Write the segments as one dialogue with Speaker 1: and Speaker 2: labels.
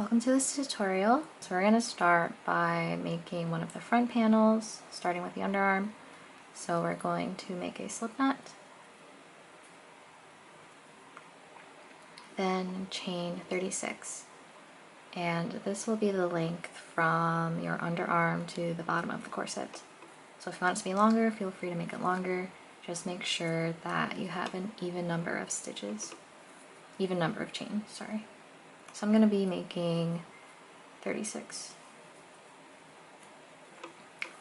Speaker 1: Welcome to this tutorial. So we're going to start by making one of the front panels, starting with the underarm. So we're going to make a slip knot, then chain 36. And this will be the length from your underarm to the bottom of the corset. So if you want it to be longer, feel free to make it longer. Just make sure that you have an even number of stitches, even number of chains, sorry. So I'm going to be making 36.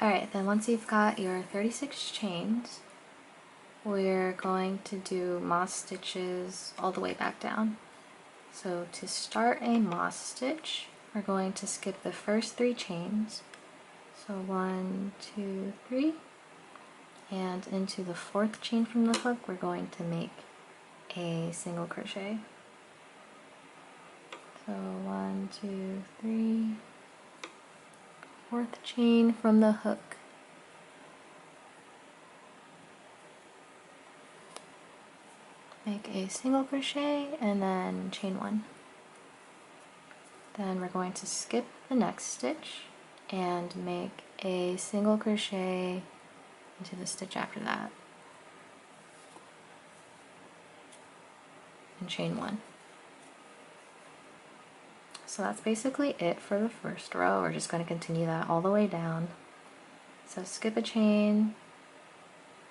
Speaker 1: Alright, then once you've got your 36 chains, we're going to do moss stitches all the way back down. So to start a moss stitch, we're going to skip the first 3 chains. So 1, 2, 3, and into the 4th chain from the hook, we're going to make a single crochet. So 1, 2, 3, 4th chain from the hook. Make a single crochet and then chain 1. Then we're going to skip the next stitch and make a single crochet into the stitch after that. And chain 1. So that's basically it for the first row. We're just going to continue that all the way down. So skip a chain,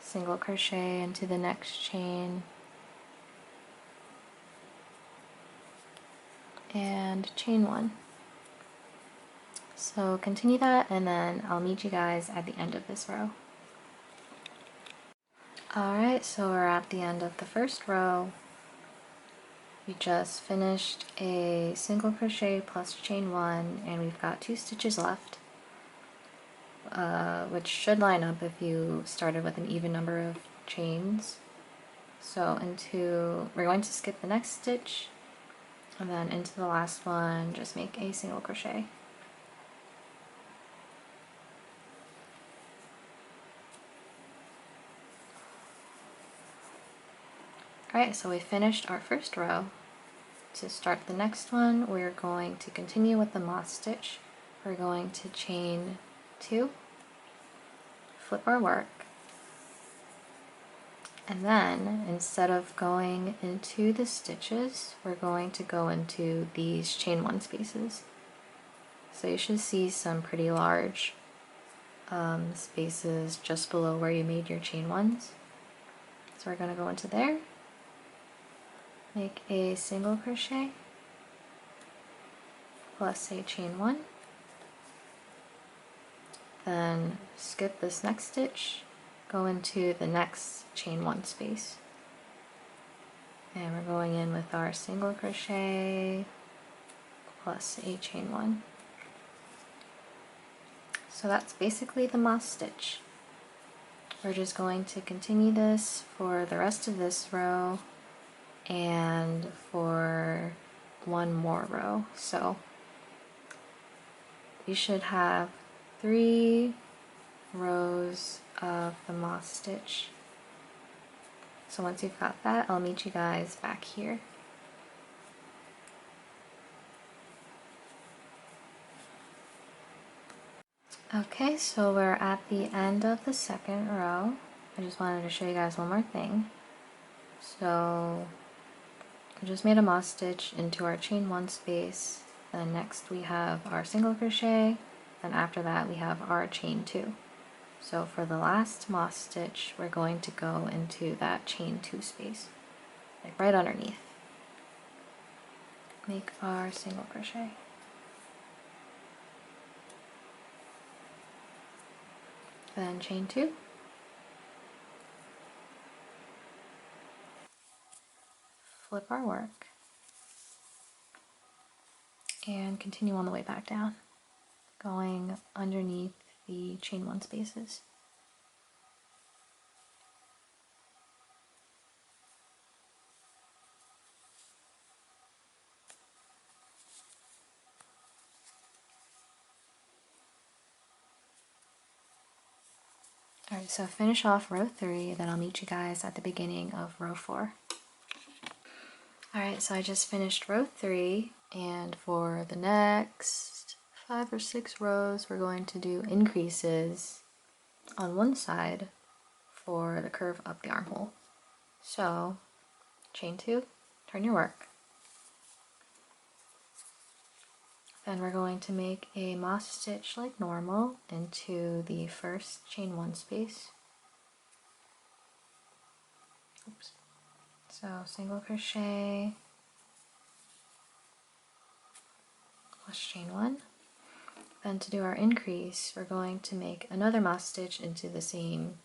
Speaker 1: single crochet into the next chain, and chain 1. So continue that and then I'll meet you guys at the end of this row. Alright, so we're at the end of the first row. We just finished a single crochet plus chain 1 and we've got 2 stitches left, which should line up if you started with an even number of chains. So we're going to skip the next stitch and then into the last one just make a single crochet. Alright, so we finished our first row. To start the next one, we're going to continue with the moss stitch. We're going to chain 2, flip our work, and then instead of going into the stitches, we're going to go into these chain 1 spaces. So you should see some pretty large spaces just below where you made your chain 1s. So we're going to go into there. Make a single crochet plus a chain 1, then skip this next stitch, go into the next chain 1 space, and we're going in with our single crochet plus a chain 1. So that's basically the moss stitch. We're just going to continue this for the rest of this row and for one more row. So you should have 3 rows of the moss stitch. So once you've got that, I'll meet you guys back here. Okay, so we're at the end of the second row. I just wanted to show you guys one more thing. So we just made a moss stitch into our chain 1 space, then next we have our single crochet, then after that we have our chain 2. So for the last moss stitch, we're going to go into that chain 2 space, like right underneath. Make our single crochet. Then chain 2. Flip our work and continue on the way back down, going underneath the chain 1 spaces. Alright, so finish off row 3, then I'll meet you guys at the beginning of row 4. Alright, so I just finished row 3. And for the next 5 or 6 rows, we're going to do increases on one side for the curve up the armhole. So chain 2, turn your work. Then we're going to make a moss stitch like normal into the first chain 1 space. Oops. So single crochet plus chain 1. Then to do our increase, we're going to make another moss stitch into the same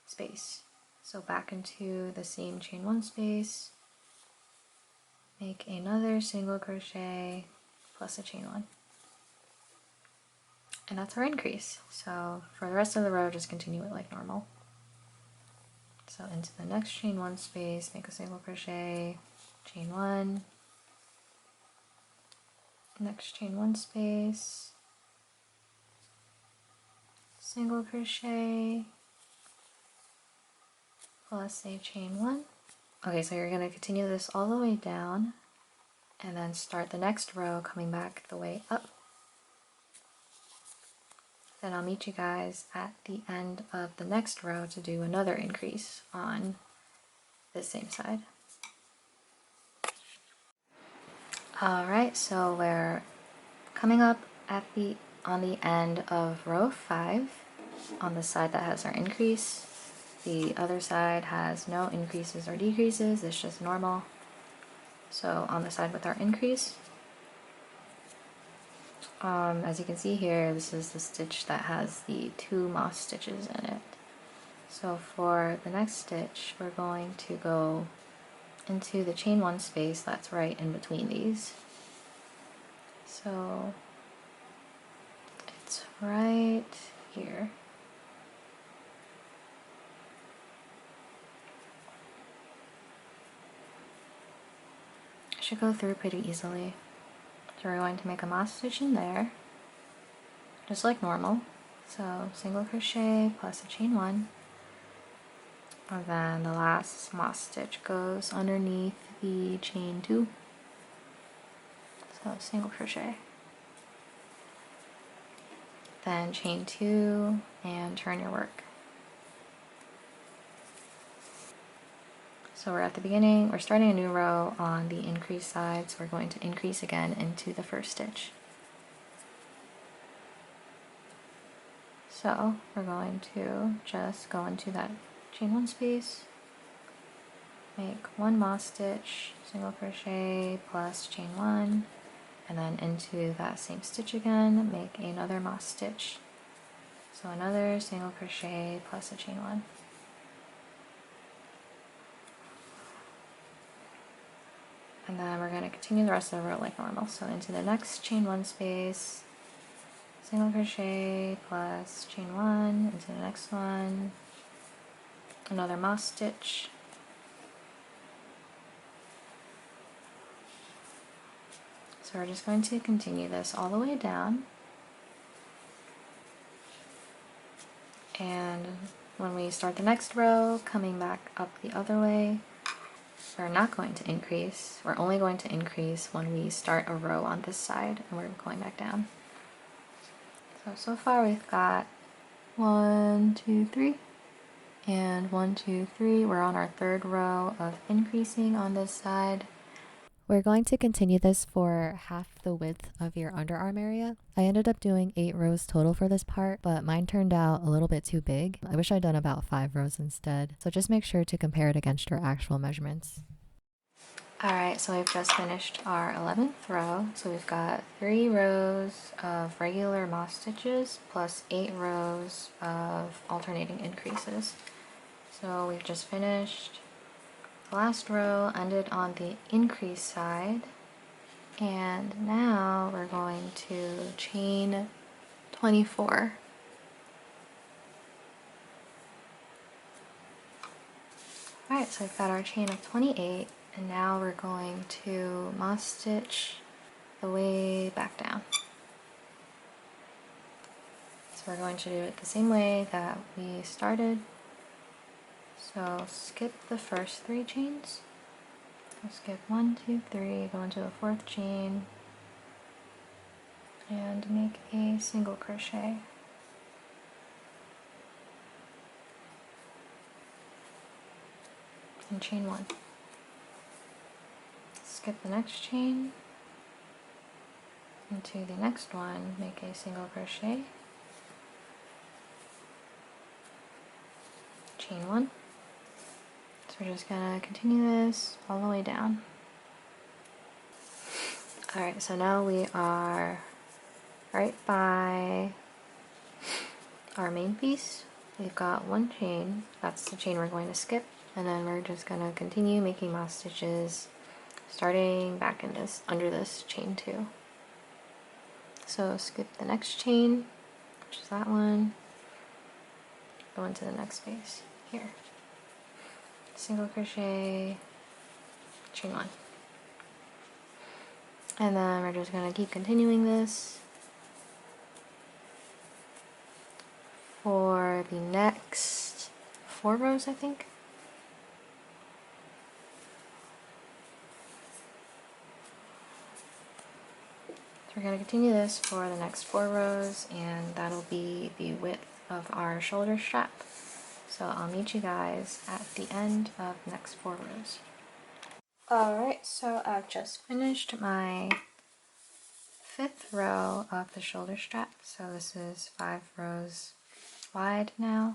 Speaker 1: space. So back into the same chain 1 space, make another single crochet plus a chain 1. And that's our increase. So for the rest of the row, just continue it like normal. So into the next chain 1 space, make a single crochet, chain 1, next chain 1 space, single crochet, plus a chain 1. Okay, so you're going to continue this all the way down and then start the next row coming back the way up. Then I'll meet you guys at the end of the next row to do another increase on this same side. Alright, so we're coming up at on the end of row 5 on the side that has our increase. The other side has no increases or decreases, it's just normal. So on the side with our increase, as you can see here, this is the stitch that has the 2 moss stitches in it. So for the next stitch, we're going to go into the chain 1 space that's right in between these. So it's right here. It should go through pretty easily. So we're going to make a moss stitch in there, just like normal. So single crochet plus a chain 1, and then the last moss stitch goes underneath the chain 2. So single crochet, then chain 2 and turn your work. So we're at the beginning, we're starting a new row on the increase side, so we're going to increase again into the first stitch. So we're going to just go into that chain 1 space, make 1 moss stitch, single crochet plus chain 1, and then into that same stitch again, make another moss stitch. So another single crochet plus a chain 1. And then we're going to continue the rest of the row like normal. So into the next chain 1 space, single crochet plus chain 1, into the next one, another moss stitch, so we're just going to continue this all the way down, and when we start the next row coming back up the other way, we're not going to increase, we're only going to increase when we start a row on this side and we're going back down. So far we've got 1, 2, 3, and 1, 2, 3. We're on our 3rd row of increasing on this side.
Speaker 2: We're going to continue this for half the width of your underarm area. I ended up doing 8 rows total for this part, but mine turned out a little bit too big. I wish I'd done about 5 rows instead. So just make sure to compare it against your actual measurements.
Speaker 1: Alright, so we've just finished our 11th row. So we've got 3 rows of regular moss stitches plus 8 rows of alternating increases. So we've just finished. The last row ended on the increase side, and now we're going to chain 24. Alright, so we've got our chain of 28, and now we're going to moss stitch the way back down. So we're going to do it the same way that we started. So skip the first 3 chains. So skip 1, 2, 3, go into the 4th chain, and make a single crochet. And chain 1. Skip the next chain, into the next one, make a single crochet, chain 1. So we're just gonna continue this all the way down. Alright, so now we are right by our main piece. We've got one chain, that's the chain we're going to skip, and then we're just gonna continue making moss stitches starting back in this, under this chain 2. So skip the next chain, which is that one, go into the next space here. Single crochet, chain 1. And then we're just going to keep continuing this for the next 4 rows, I think. So we're going to continue this for the next 4 rows, and that'll be the width of our shoulder strap. So I'll meet you guys at the end of the next 4 rows. Alright, so I've just finished my 5th row of the shoulder strap. So this is 5 rows wide now.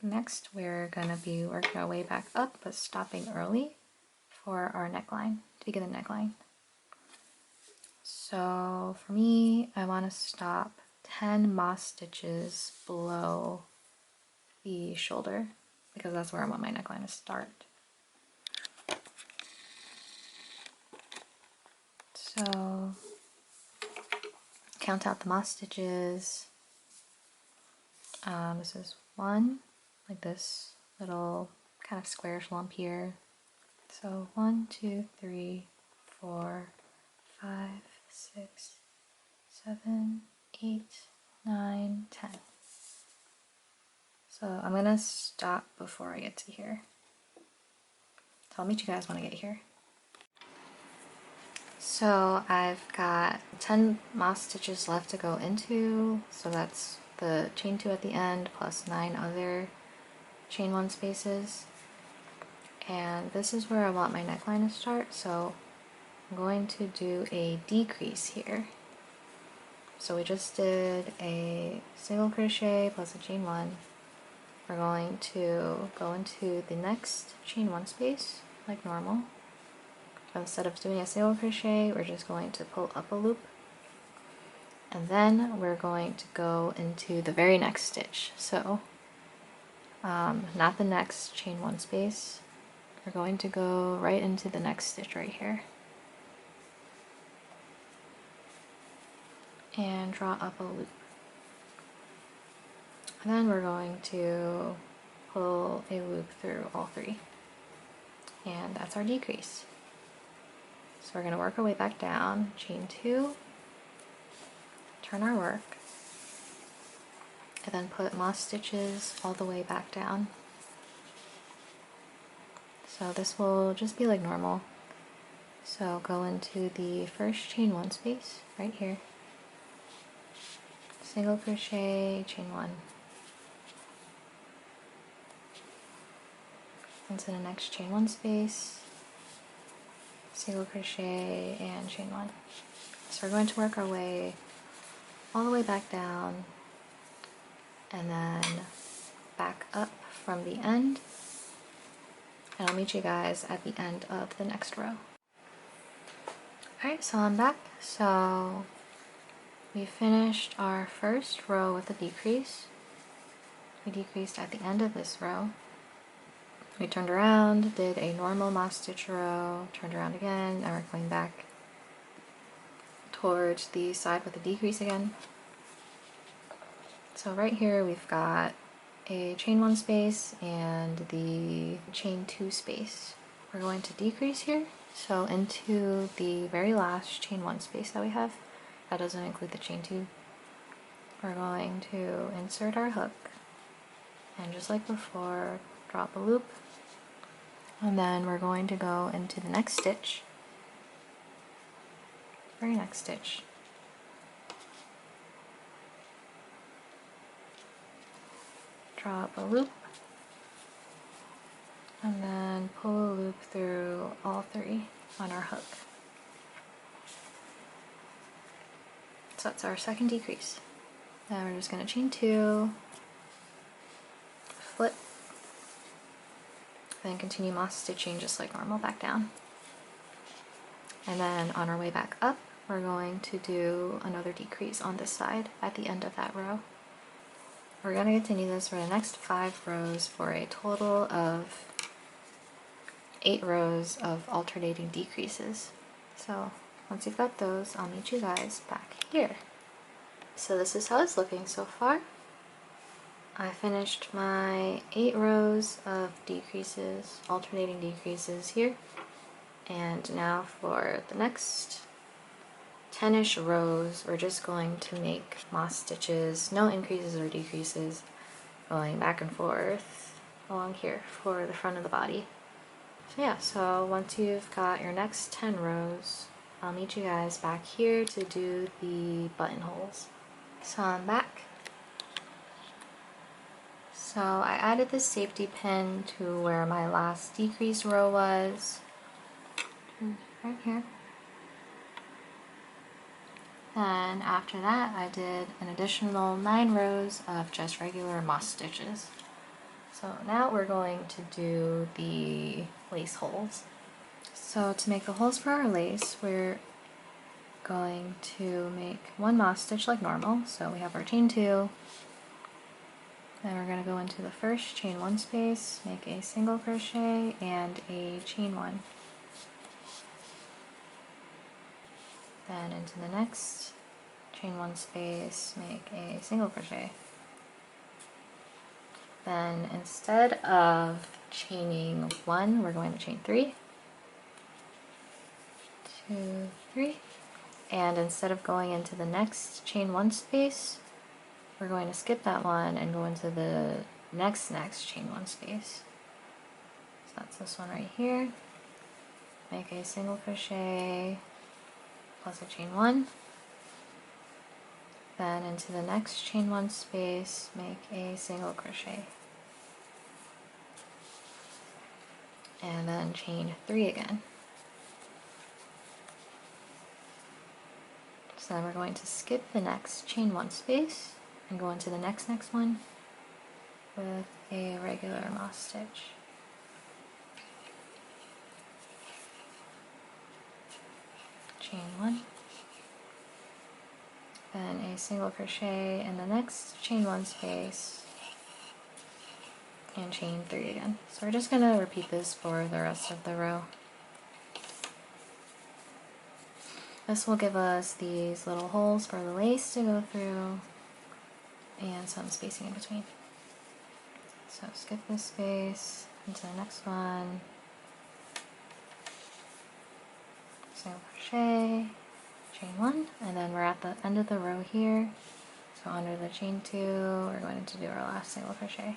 Speaker 1: Next, we're going to be working our way back up, but stopping early for our neckline, to begin the neckline. So for me, I want to stop 10 moss stitches below the shoulder, because that's where I want my neckline to start. So count out the moss stitches. This is 1, like this little kind of squarish lump here. So 1, 2, 3, 4, 5, 6, 7, 8, 9, 10. So I'm gonna stop before I get to here. So I'll meet you guys when I get here. So I've got 10 moss stitches left to go into, so that's the chain 2 at the end plus 9 other chain 1 spaces. And this is where I want my neckline to start, so I'm going to do a decrease here. So we just did a single crochet plus a chain 1. We're going to go into the next chain 1 space like normal. Instead of doing a single crochet, we're just going to pull up a loop, and then we're going to go into the very next stitch. So not the next chain 1 space, we're going to go right into the next stitch right here and draw up a loop, and then we're going to pull a loop through all 3, and that's our decrease. So we're going to work our way back down, chain 2, turn our work, and then put moss stitches all the way back down. So this will just be like normal. So go into the first chain 1 space right here, single crochet, chain 1, into the next chain 1 space, single crochet, and chain 1. So we're going to work our way all the way back down and then back up from the end, and I'll meet you guys at the end of the next row. Alright, so I'm back. So we finished our first row with a decrease. We decreased at the end of this row. We turned around, did a normal moss stitch row, turned around again, and we're going back towards the side with a decrease again. So right here we've got a chain 1 space and the chain 2 space. We're going to decrease here, so into the very last chain 1 space that we have, that doesn't include the chain 2, we're going to insert our hook, and just like before, drop a loop, and then we're going to go into the next stitch, very next stitch, draw up a loop, and then pull a loop through all three on our hook. So that's our second decrease. Then we're just going to chain 2, flip, then continue moss stitching just like normal back down. And then on our way back up, we're going to do another decrease on this side at the end of that row. We're going to continue this for the next 5 rows for a total of 8 rows of alternating decreases. So once you've got those, I'll meet you guys back here. So this is how it's looking so far. I finished my 8 rows of decreases, alternating decreases here. And now for the next 10-ish rows, we're just going to make moss stitches, no increases or decreases, going back and forth along here for the front of the body. So yeah, so once you've got your next 10 rows, I'll meet you guys back here to do the buttonholes. So I'm back. So I added this safety pin to where my last decrease row was, right here. Then after that, I did an additional 9 rows of just regular moss stitches. So now we're going to do the lace holes. So to make the holes for our lace, we're going to make 1 moss stitch like normal. So we have our chain 2. Then we're going to go into the first chain 1 space, make a single crochet and a chain 1. Then into the next chain 1 space, make a single crochet. Then instead of chaining 1, we're going to chain 3, 2, 3, and instead of going into the next chain 1 space, we're going to skip that one and go into the next chain 1 space. So that's this one right here. Make a single crochet plus a chain 1. Then into the next chain 1 space, make a single crochet. And then chain 3 again. So then we're going to skip the next chain 1 space and go into the next one with a regular moss stitch. Chain 1. Then a single crochet in the next chain 1 space and chain 3 again. So we're just going to repeat this for the rest of the row. This will give us these little holes for the lace to go through and some spacing in between. So skip this space into the next one, single crochet, chain 1, and then we're at the end of the row here. So under the chain 2, we're going to do our last single crochet.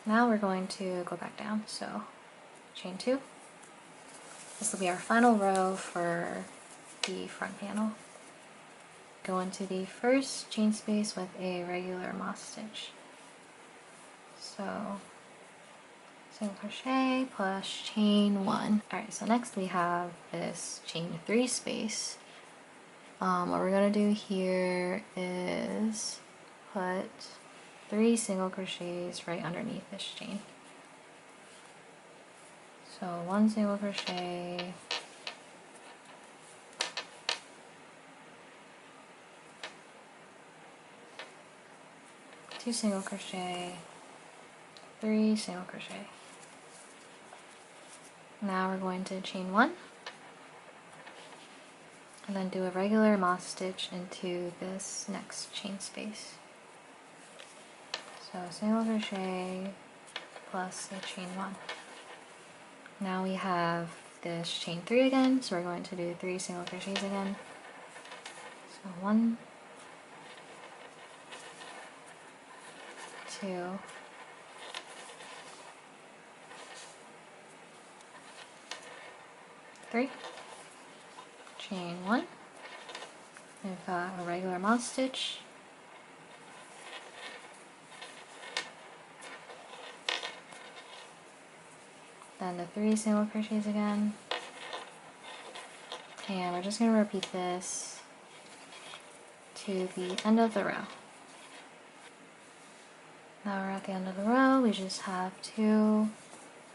Speaker 1: Now we're going to go back down, so chain 2. This will be our final row for the front panel. Go into the first chain space with a regular moss stitch. So single crochet plus chain 1. Alright, so next we have this chain 3 space. What we're going to do here is put 3 single crochets right underneath this chain. So 1 single crochet, 2 single crochet, 3 single crochet. Now we're going to chain 1 and then do a regular moss stitch into this next chain space. So single crochet plus a chain 1. Now we have this chain 3 again, so we're going to do 3 single crochets again. So 1, 2, 3, chain 1, We've got a regular moss stitch, then the 3 single crochets again, and we're just going to repeat this to the end of the row. Now we're at the end of the row, we just have 2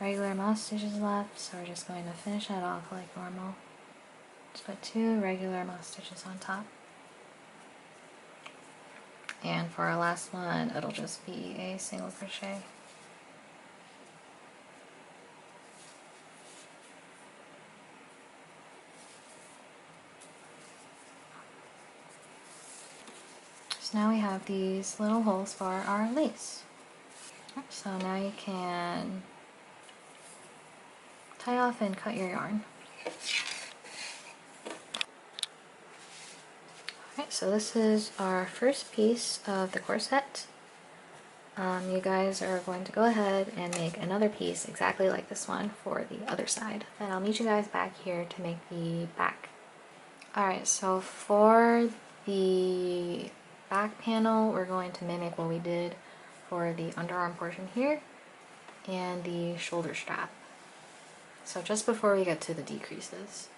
Speaker 1: regular moss stitches left, so we're just going to finish that off like normal. Just put 2 regular moss stitches on top. And for our last one, it'll just be a single crochet. So now we have these little holes for our lace. So now you can tie off and cut your yarn. Alright, so this is our first piece of the corset. You guys are going to go ahead and make another piece exactly like this one for the other side. And I'll meet you guys back here to make the back. Alright, so for the back panel, we're going to mimic what we did for the underarm portion here and the shoulder strap. So just before we get to the decreases.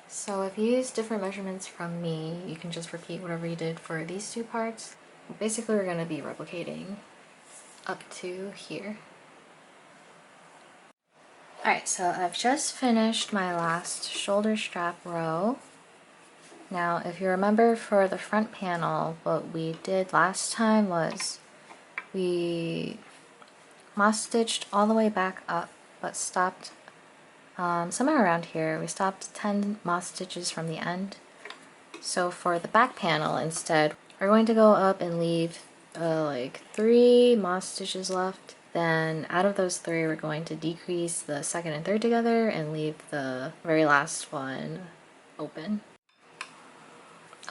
Speaker 1: So if you use different measurements from me, you can just repeat whatever you did for these 2 parts. Basically, we're going to be replicating up to here. Alright, so I've just finished my last shoulder strap row. Now, if you remember for the front panel, what we did last time was we moss stitched all the way back up, but stopped somewhere around here. We stopped 10 moss stitches from the end. So for the back panel instead, we're going to go up and leave like 3 moss stitches left. Then out of those 3, we're going to decrease the second and third together and leave the very last one open.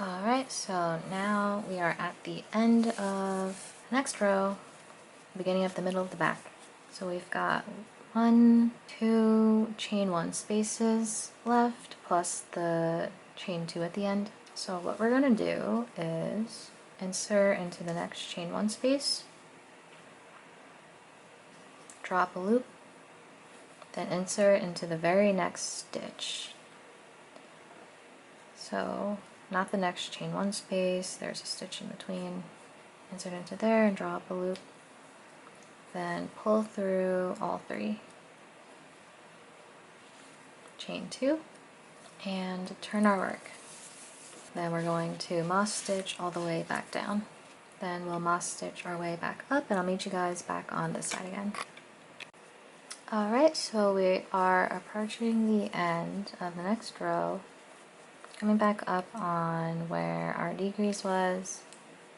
Speaker 1: Alright, so now we are at the end of the next row, beginning of the middle of the back. So we've got 1, 2 chain 1 spaces left, plus the chain 2 at the end. So what we're going to do is insert into the next chain 1 space, drop a loop, then insert into the very next stitch. So not the next chain 1 space, there's a stitch in between, insert into there and draw up a loop, then pull through all 3, chain 2, and turn our work. Then we're going to moss stitch all the way back down. Then we'll moss stitch our way back up, and I'll meet you guys back on this side again. Alright, so we are approaching the end of the next row, coming back up on where our decrease was,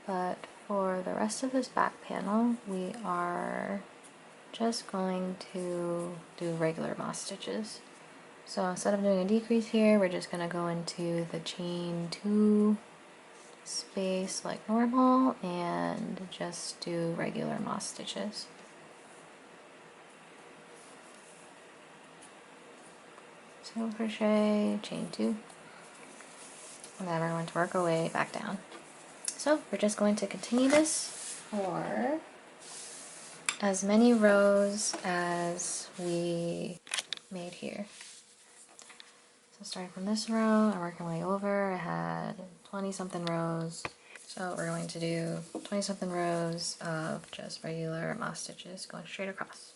Speaker 1: but for the rest of this back panel, we are just going to do regular moss stitches. So instead of doing a decrease here, we're just going to go into the chain 2 space like normal and just do regular moss stitches. Single crochet, chain 2, and then we're going to work our way back down. So we're just going to continue this for as many rows as we made here. So starting from this row and working my way over, I had 20 something rows. So we're going to do 20 something rows of just regular moss stitches going straight across.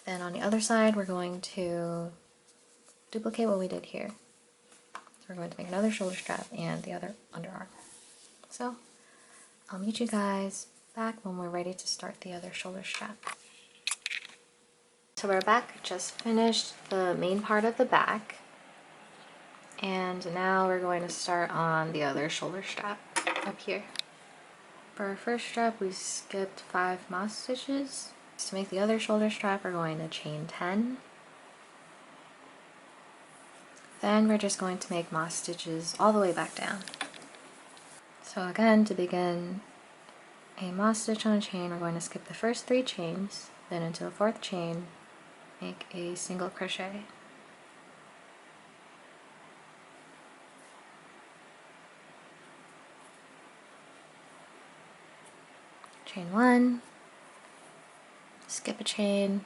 Speaker 1: Then on the other side, we're going to duplicate what we did here. So we're going to make another shoulder strap and the other underarm. So I'll meet you guys back when we're ready to start the other shoulder strap. So we're back, just finished the main part of the back, and now we're going to start on the other shoulder strap up here. For our first strap, we skipped 5 moss stitches. To make the other shoulder strap, we're going to chain 10. Then we're just going to make moss stitches all the way back down. So again, to begin a moss stitch on a chain, we're going to skip the first 3 chains, then into the 4th chain, make a single crochet. chain 1, skip a chain,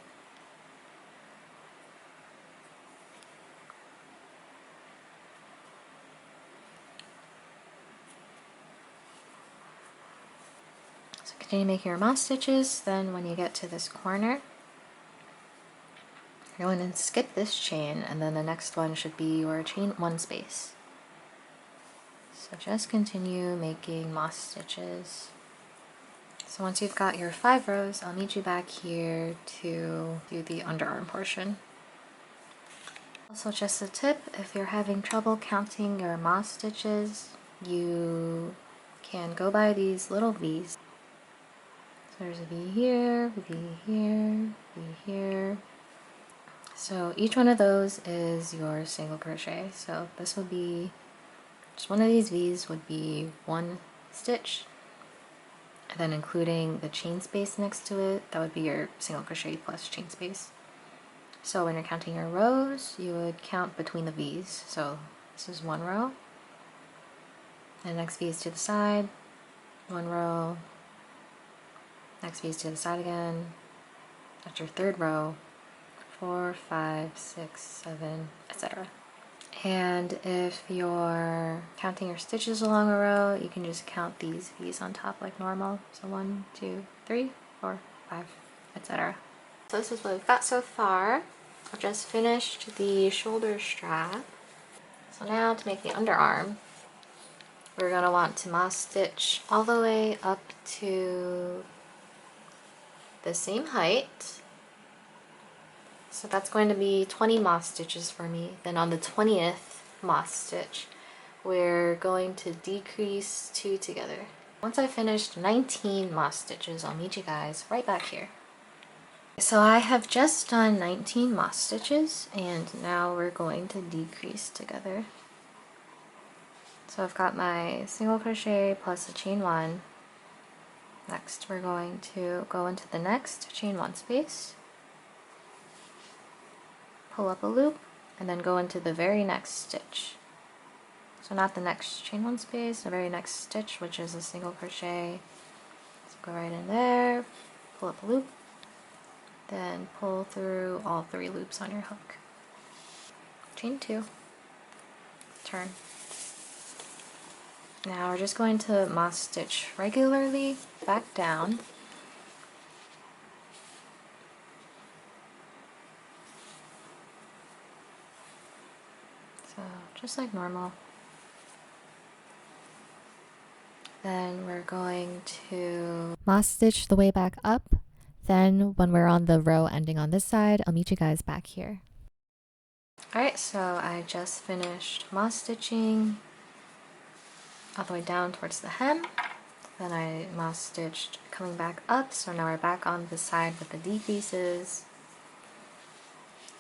Speaker 1: so continue making your moss stitches. Then when you get to this corner, you're going to skip this chain, and then the next one should be your chain 1 space. So just continue making moss stitches. So once you've got your 5 rows, I'll meet you back here to do the underarm portion. Also, just a tip, if you're having trouble counting your moss stitches, you can go by these little V's. So there's a V here, V here, V here. So each one of those is your single crochet. So this would be, just one of these V's would be 1 stitch, and then including the chain space next to it, that would be your single crochet plus chain space. So when you're counting your rows, you would count between the V's. So this is 1 row, and the next V is to the side, 1 row, next V is to the side again, that's your 3rd row, 4, 5, 6, 7, etc. And if you're counting your stitches along a row, you can just count these V's on top like normal. So 1, 2, 3, 4, 5, etc. So this is what we've got so far. I've just finished the shoulder strap. So now to make the underarm, we're going to want to moss stitch all the way up to the same height. So that's going to be 20 moss stitches for me. Then on the 20th moss stitch, we're going to decrease 2 together. Once I finished 19 moss stitches, I'll meet you guys right back here. So I have just done 19 moss stitches, and now we're going to decrease together. So I've got my single crochet plus a chain 1. Next we're going to go into the next chain 1 space, pull up a loop, and then go into the very next stitch. So not the next chain 1 space, the very next stitch, which is a single crochet. So go right in there, pull up a loop, then pull through all 3 loops on your hook. Chain 2, turn. Now we're just going to moss stitch regularly back down. So just like normal. Then we're going to
Speaker 2: Moss stitch the way back up. Then when we're on the row ending on this side, I'll meet you guys back here.
Speaker 1: Alright, so I just finished moss stitching all the way down towards the hem. Then I moss stitched coming back up, so now we're back on the side with the decreases.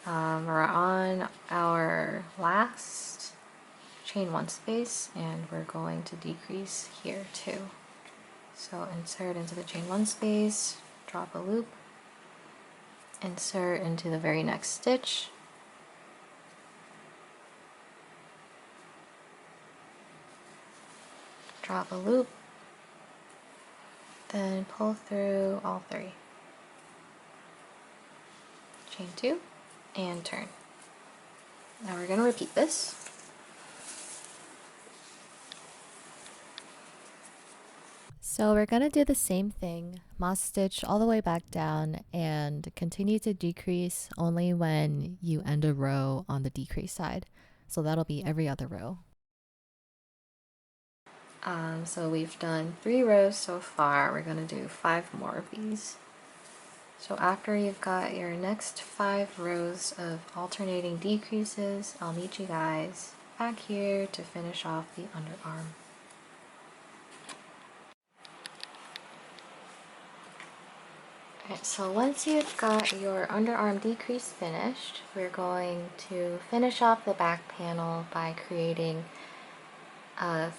Speaker 1: We're on our last chain 1 space, and we're going to decrease here too. So insert into the chain 1 space, drop a loop, insert into the very next stitch, drop a loop, then pull through all 3. Chain 2 and turn. Now we're going to repeat this.
Speaker 2: So we're going to do the same thing, moss stitch all the way back down and continue to decrease only when you end a row on the decrease side. So that'll be every other row.
Speaker 1: So we've done 3 rows so far. We're going to do 5 more of these. So after you've got your next 5 rows of alternating decreases, I'll meet you guys back here to finish off the underarm. Alright, so once you've got your underarm decrease finished, we're going to finish off the back panel by creating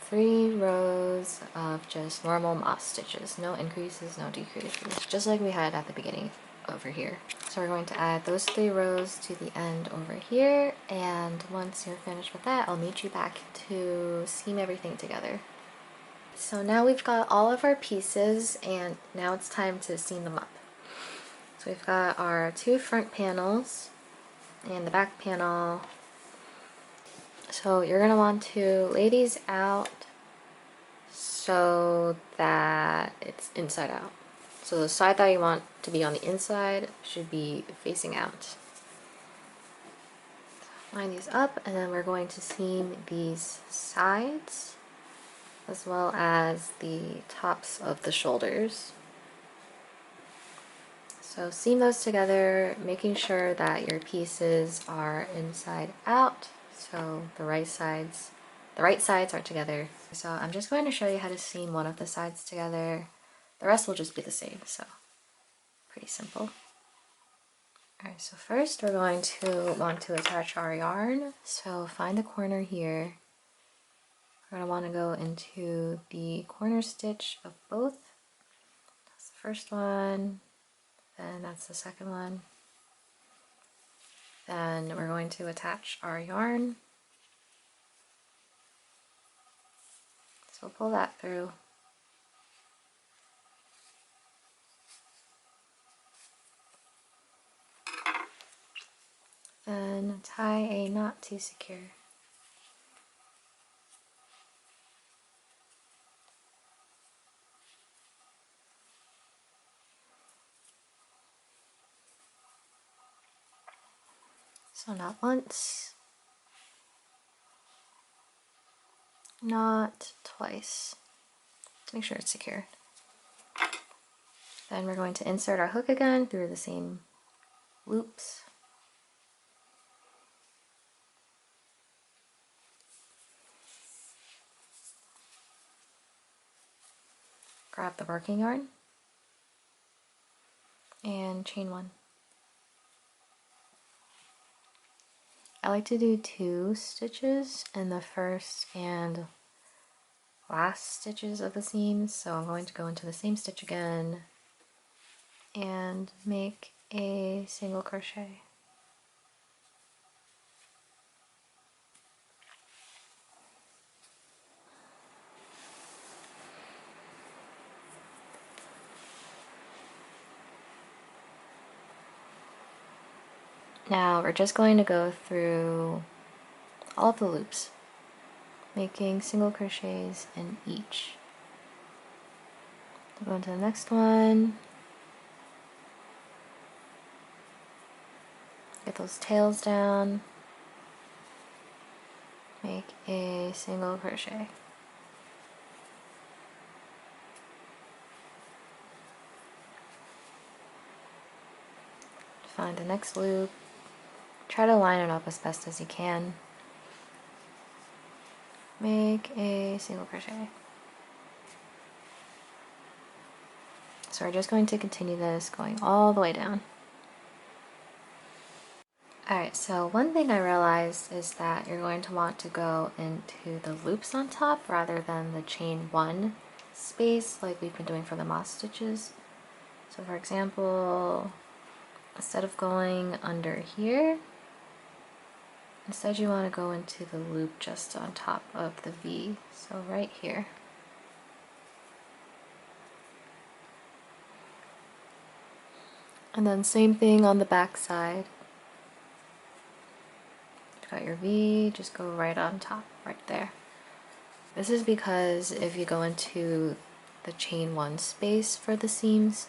Speaker 1: 3 rows of just normal moss stitches, no increases, no decreases, just like we had at the beginning over here. So we're going to add those 3 rows to the end over here, and once you're finished with that, I'll meet you back to seam everything together. So now we've got all of our pieces, and now it's time to seam them up. So we've got our 2 front panels and the back panel. So you're gonna want to lay these out so that it's inside out. So the side that you want to be on the inside should be facing out. Line these up, and then we're going to seam these sides as well as the tops of the shoulders. So seam those together, making sure that your pieces are inside out, so the right sides are together. So I'm just going to show you how to seam one of the sides together. The rest will just be the same, so pretty simple. Alright, so first we're going to want to attach our yarn. So find the corner here. We're going to want to go into the corner stitch of both. That's the first one, then that's the second one. Then we're going to attach our yarn. So pull that through. Then tie a knot to secure. So not once, not twice, to make sure it's secure. Then we're going to insert our hook again through the same loops. Grab the working yarn and chain 1. I like to do 2 stitches in the first and last stitches of the seams, so I'm going to go into the same stitch again and make a single crochet. Now we're just going to go through all of the loops, making single crochets in each. Go into the next one, get those tails down, make a single crochet. Find the next loop, try to line it up as best as you can. Make a single crochet. So we're just going to continue this going all the way down. Alright, so one thing I realized is that you're going to want to go into the loops on top rather than the chain 1 space like we've been doing for the moss stitches. So for example, instead of going under here, instead you want to go into the loop just on top of the V, so right here. And then same thing on the back side. You've got your V, just go right on top, right there. This is because if you go into the chain 1 space for the seams,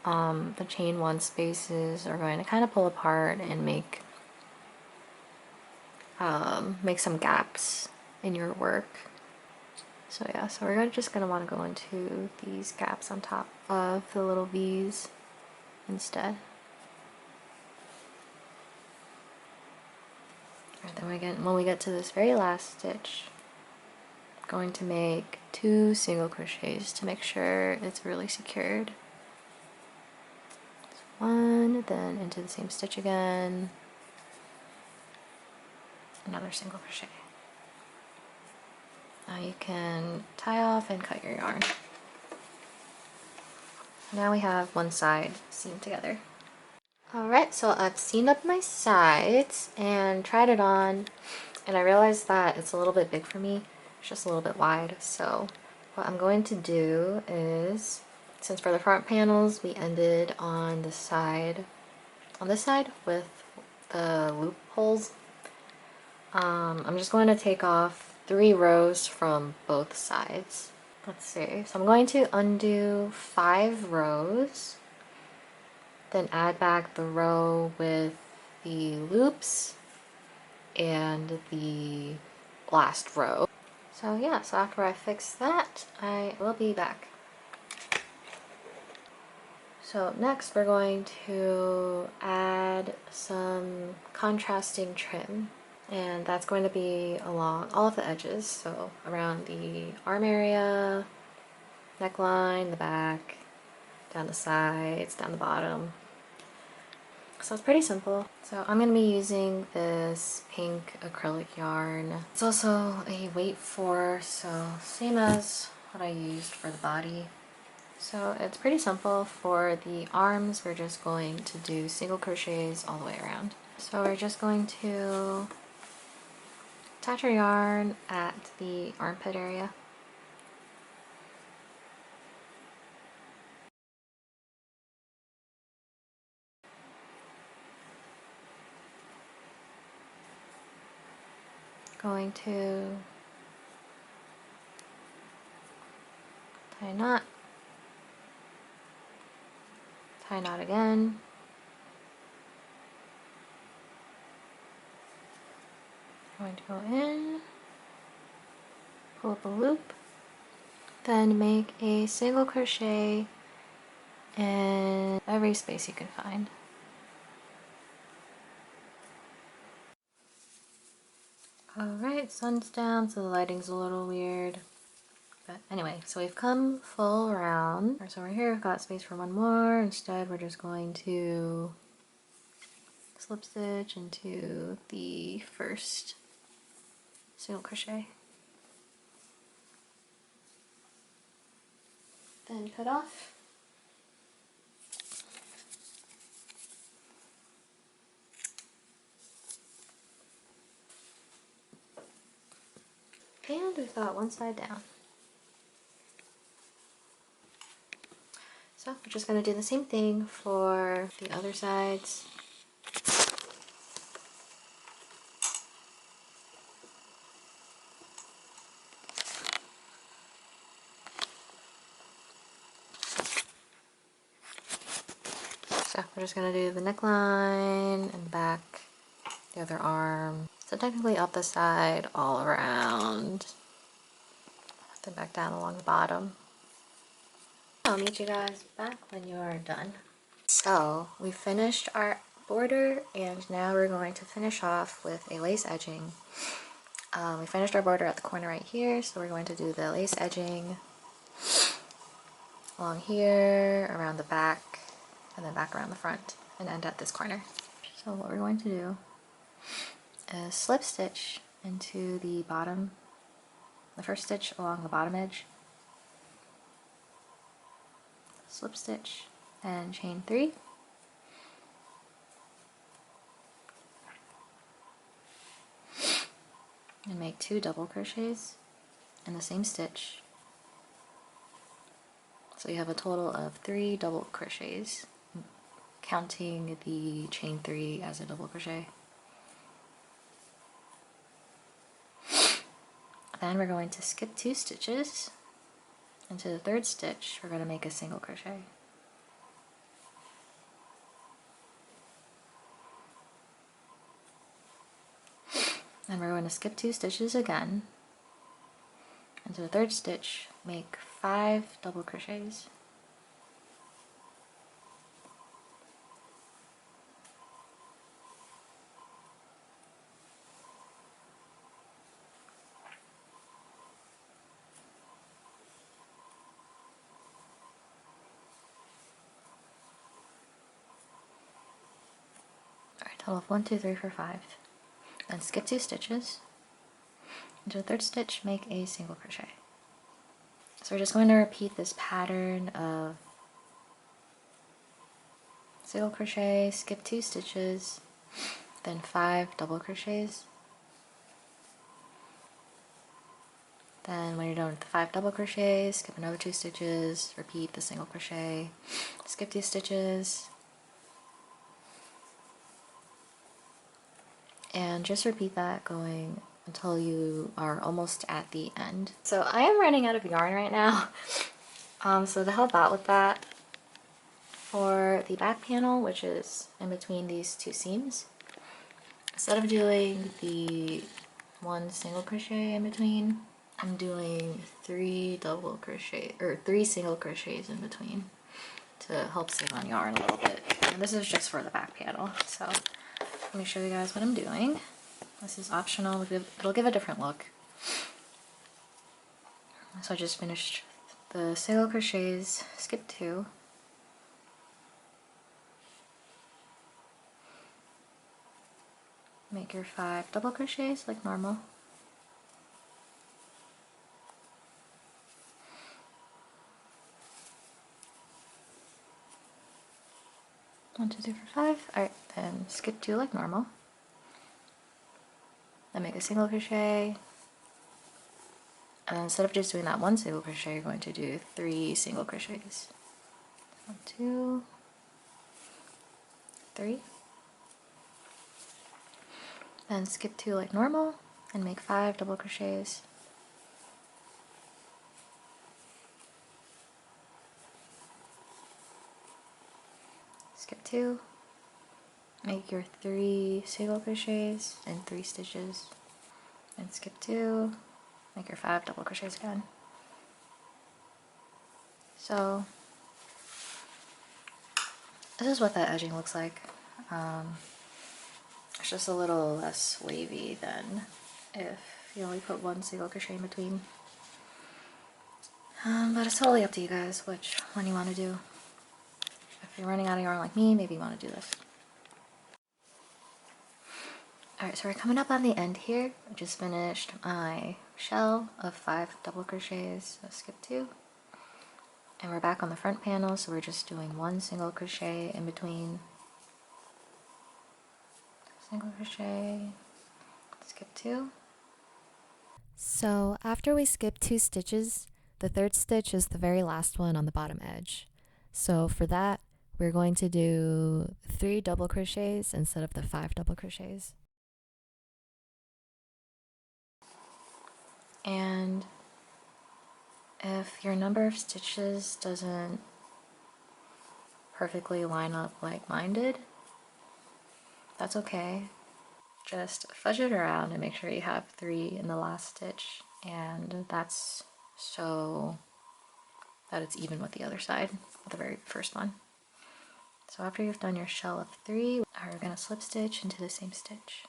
Speaker 1: the chain 1 spaces are going to kind of pull apart and make some gaps in your work. So yeah, so we're just going to want to go into these gaps on top of the little V's instead. Alright, then when we get to this very last stitch, I'm going to make 2 single crochets to make sure it's really secured. So 1, then into the same stitch again, another single crochet. Now you can tie off and cut your yarn. Now we have one side seamed together. Alright, so I've seamed up my sides and tried it on, and I realized that it's a little bit big for me. It's just a little bit wide. So what I'm going to do is, since for the front panels we ended on the side, on this side with the loopholes, I'm just going to take off 3 rows from both sides. Let's see, so I'm going to undo 5 rows, then add back the row with the loops and the last row. So yeah, so after I fix that, I will be back. So next we're going to add some contrasting trim, and that's going to be along all of the edges, so around the arm area, neckline, the back, down the sides, down the bottom. So it's pretty simple. So I'm going to be using this pink acrylic yarn. It's also a weight 4, so same as what I used for the body. So it's pretty simple. For the arms, we're just going to do single crochets all the way around. So we're just going to attach our yarn at the armpit area. Going to tie a knot, tie a knot again, going to go in, pull up a loop, then make a single crochet in every space you can find. Alright, sun's down, so the lighting's a little weird. But anyway, so we've come full round. So over here we've got space for one more. Instead, we're just going to slip stitch into the first single crochet. Then cut off. And we've got one side down. So we're just going to do the same thing for the other sides. So we're just going to do the neckline and back, the other arm. So technically up the side, all around, then back down along the bottom. I'll meet you guys back when you are done. So we finished our border, and now we're going to finish off with a lace edging. We finished our border at the corner right here, so we're going to do the lace edging along here, around the back, and then back around the front, and end at this corner. So what we're going to do is slip stitch into the bottom, the first stitch along the bottom edge, slip stitch, and chain 3. And make 2 double crochets in the same stitch. So you have a total of 3 double crochets, counting the chain 3 as a double crochet. Then we're going to skip 2 stitches. Into the third stitch, we're going to make a single crochet. Then we're going to skip 2 stitches again. Into the third stitch, make 5 double crochets. Alright, total of 1, 2, 3, 4, 5. Then skip 2 stitches. Into the third stitch, make a single crochet. So we're just going to repeat this pattern of single crochet, skip 2 stitches, then 5 double crochets. Then when you're done with the 5 double crochets, skip another 2 stitches, repeat the single crochet, skip 2 stitches, and just repeat that going until you are almost at the end. So I am running out of yarn right now. So to help out with that, for the back panel, which is in between these 2 seams, instead of doing the 1 single crochet in between, I'm doing 3 double crochet or 3 single crochets in between to help save on yarn a little bit. And this is just for the back panel. So let me show you guys what I'm doing. This is optional. It'll give a different look. So I just finished the single crochets, skip 2. Make your 5 double crochets like normal. 1, 2, 3, 4, 5. Alright, then skip 2 like normal. Then make a single crochet. And instead of just doing that 1 single crochet, you're going to do 3 single crochets. 1, 2, 3. Then skip 2 like normal and make 5 double crochets. Skip 2, make your 3 single crochets and 3 stitches, and skip 2, make your 5 double crochets again. So this is what that edging looks like. It's just a little less wavy than if you only put 1 single crochet in between. But it's totally up to you guys which one you want to do. If you're running out of yarn like me, maybe you want to do this. Alright, so we're coming up on the end here. I just finished my shell of 5 double crochets, so skip 2. And we're back on the front panel, so we're just doing 1 single crochet in between. Single crochet, skip 2.
Speaker 2: So after we skip 2 stitches, the 3rd stitch is the very last one on the bottom edge. So for that, we're going to do 3 double crochets instead of the 5 double crochets.
Speaker 1: And if your number of stitches doesn't perfectly line up like mine did, that's okay. Just fudge it around and make sure you have 3 in the last stitch, and that's so that it's even with the other side, the very first one. So after you've done your shell of 3, we're going to slip stitch into the same stitch.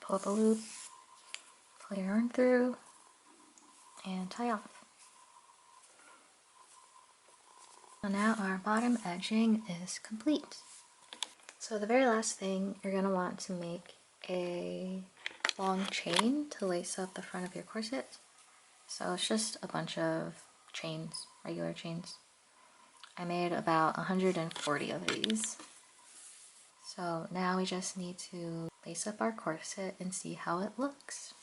Speaker 1: Pull up a loop, pull your yarn through, and tie off. So now our bottom edging is complete. So the very last thing, you're going to want to make a long chain to lace up the front of your corset. So it's just a bunch of chains, regular chains. I made about 140 of these. So now we just need to lace up our corset and see how it looks.